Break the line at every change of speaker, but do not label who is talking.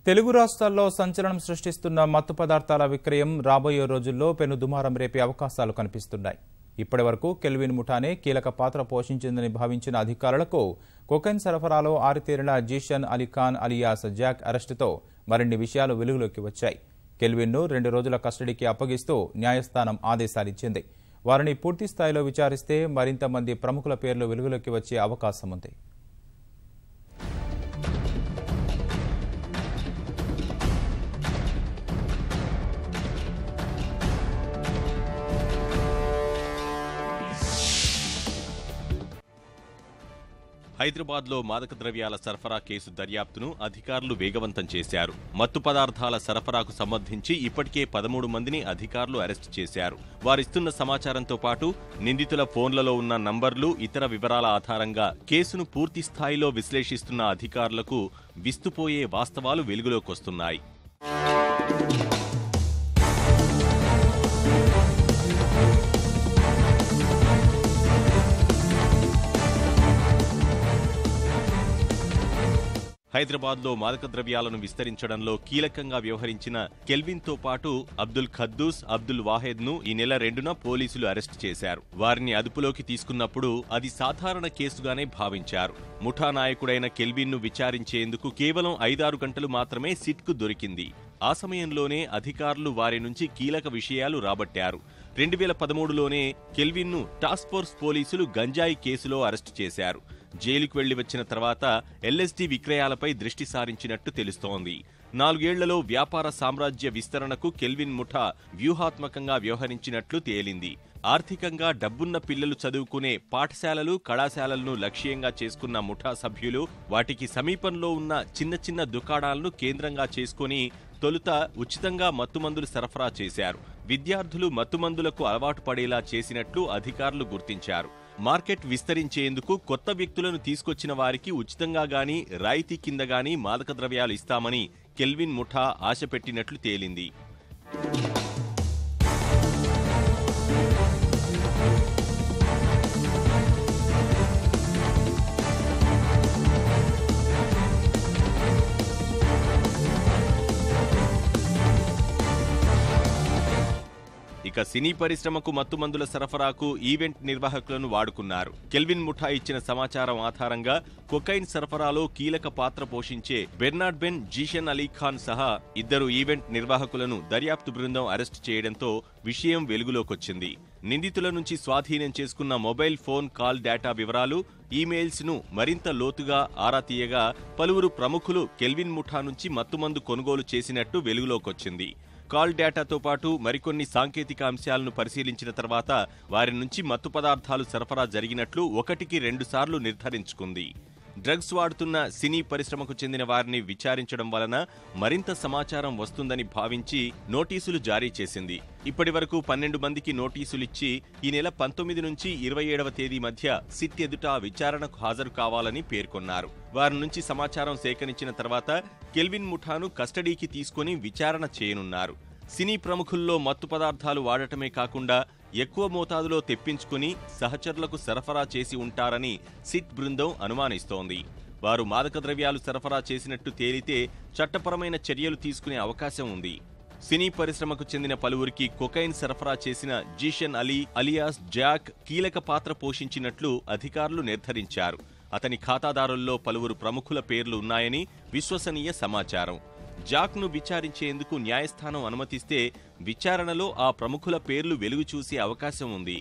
తెలుగు రాష్ట్రాల్లో సంచలనం సృష్టిస్తున్న మత్తు పదార్థాల విక్రయం రాబోయే రోజుల్లో పెనుదుమారం రేపే అవకాశాలు కనిపిస్తున్నాయి. ఇప్పటివరకు కెల్విన్ ముఠానే కీలక పాత్ర పోషించిందని భావించిన అధికారులకు కొకైన్ సరఫరాలో ఆరితేరిన జీషన్ అలీ ఖాన్ అలియాస్ జాక్ అరెస్టుతో మరిన్ని విషయాలు వెలుగులోకి వచ్చాయి. కెల్విన్ను 2 రోజుల కస్టడీకి అప్పగిస్తూ న్యాయస్థానం ఆదేశాలిచ్చింది. వారిని పూర్తి స్థాయిలో విచారిస్తే మరింత మంది ప్రముఖుల పేర్లు వెలుగులోకి వచ్చే అవకాశం ఉంది.
హైదరాబాద్లో మాదక ద్రవ్యాల సరఫరా కేసు దర్యాప్తును అధికారులు వేగవంతం చేశారు. మత్తు పదార్థాల సరఫరాకు సంబంధించి ఇప్పటికే 13 మందిని అధికారులు అరెస్టు చేశారు. వారిస్తున్న సమాచారంతో పాటు నిందితుల ఫోన్లలో ఉన్న నంబర్లు, ఇతర వివరాల ఆధారంగా కేసును పూర్తి స్థాయిలో విశ్లేషిస్తున్న అధికారులకు విస్తుపోయే వాస్తవాలు వెలుగులోకొస్తున్నాయి. హైదరాబాద్లో మాదక ద్రవ్యాలను విస్తరించడంలో కీలకంగా వ్యవహరించిన కెల్విన్తో పాటు అబ్దుల్ ఖద్దూస్, అబ్దుల్ వాహెద్ను ఈ నెల 2న పోలీసులు అరెస్టు చేశారు. వారిని అదుపులోకి తీసుకున్నప్పుడు అది సాధారణ కేసుగానే భావించారు. ముఠా నాయకుడైన కెల్విన్ను విచారించేందుకు కేవలం 5-6 గంటలు మాత్రమే సిట్కు దొరికింది. ఆ సమయంలోనే అధికారులు వారి నుంచి కీలక విషయాలు రాబట్టారు. 2013లోనే కెల్విన్ను టాస్క్ ఫోర్స్ పోలీసులు గంజాయి కేసులో అరెస్టు చేశారు. జైలుకు వెళ్లి వచ్చిన తర్వాత ఎల్ఎస్డీ విక్రయాలపై దృష్టి సారించినట్టు తెలుస్తోంది. 4 ఏళ్లలో వ్యాపార సామ్రాజ్య విస్తరణకు కెల్విన్ ముఠా వ్యూహాత్మకంగా వ్యవహరించినట్లు తేలింది. ఆర్థికంగా డబ్బున్న పిల్లలు చదువుకునే పాఠశాలలు, కళాశాలలను లక్ష్యంగా చేసుకున్న ముఠా సభ్యులు వాటికి సమీపంలో ఉన్న చిన్న చిన్న దుకాణాలను కేంద్రంగా చేసుకుని తొలుత ఉచితంగా మత్తుమందులు సరఫరా చేశారు. విద్యార్థులు మత్తుమందులకు అలవాటు పడేలా చేసినట్లు అధికారులు గుర్తించారు. మార్కెట్ విస్తరించేందుకు కొత్త వ్యక్తులను తీసుకొచ్చిన వారికి ఉచితంగా గానీ, రాయితీ కింద గానీ మాదక ద్రవ్యాలు ఇస్తామని కెల్విన్ ముఠా ఆశ పెట్టినట్లు తేలింది. ఇక సినీ పరిశ్రమకు మత్తుమందుల సరఫరాకు ఈవెంట్ నిర్వాహకులను వాడుకున్నారు. కెల్విన్ ముఠా ఇచ్చిన సమాచారం ఆధారంగా కొకైన్ సరఫరాలో కీలక పాత్ర పోషించే బెర్నార్డ్ బెన్, జీషన్ అలీ ఖాన్ సహా 2 ఈవెంట్ నిర్వాహకులను దర్యాప్తు బృందం అరెస్టు చేయడంతో విషయం వెలుగులోకొచ్చింది. నిందితుల నుంచి స్వాధీనం చేసుకున్న మొబైల్ ఫోన్ కాల్ డేటా వివరాలు, ఈమెయిల్స్ ను మరింత లోతుగా ఆరా తీయగా పలువురు ప్రముఖులు కెల్విన్ ముఠా నుంచి మత్తుమందు కొనుగోలు చేసినట్టు వెలుగులోకొచ్చింది. కాల్ డేటాతో పాటు మరికొన్ని సాంకేతిక అంశాలను పరిశీలించిన తర్వాత వారి నుంచి మత్తు పదార్థాలు సరఫరా జరిగినట్లు 1కి 2 సార్లు నిర్ధారించుకుంది. డ్రగ్స్ వాడుతున్న సినీ పరిశ్రమకు చెందిన వారిని విచారించడం వలన మరింత సమాచారం వస్తుందని భావించి నోటీసులు జారీ చేసింది. ఇప్పటి వరకు 12 మందికి నోటీసులిచ్చి ఈ నెల 19 నుంచి 27వ తేదీ మధ్య సిట్ ఎదుట విచారణకు హాజరు కావాలని పేర్కొన్నారు. వారి నుంచి సమాచారం సేకరించిన తర్వాత కెల్విన్ ముఠాను కస్టడీకి తీసుకుని విచారణ చేయనున్నారు. సినీ ప్రముఖుల్లో మత్తు పదార్థాలు వాడటమే కాకుండా ఎక్కువ మోతాదులో తెప్పించుకుని సహచరులకు సరఫరా చేసి ఉంటారని సిట్ బృందం అనుమానిస్తోంది. వారు మాదక ద్రవ్యాలు సరఫరా చేసినట్టు తేలితే చట్టపరమైన చర్యలు తీసుకునే అవకాశం ఉంది. సినీ పరిశ్రమకు చెందిన పలువురికి కొకైన్ సరఫరా చేసిన జీషన్ అలీ అలియాస్ జాక్ కీలక పాత్ర పోషించినట్లు అధికారులు నిర్ధారించారు. అతని ఖాతాదారుల్లో పలువురు ప్రముఖుల పేర్లు ఉన్నాయని విశ్వసనీయ సమాచారం. జాక్ను విచారించేందుకు న్యాయస్థానం అనుమతిస్తే విచారణలో ఆ ప్రముఖుల పేర్లు వెలుగు చూసే అవకాశం ఉంది.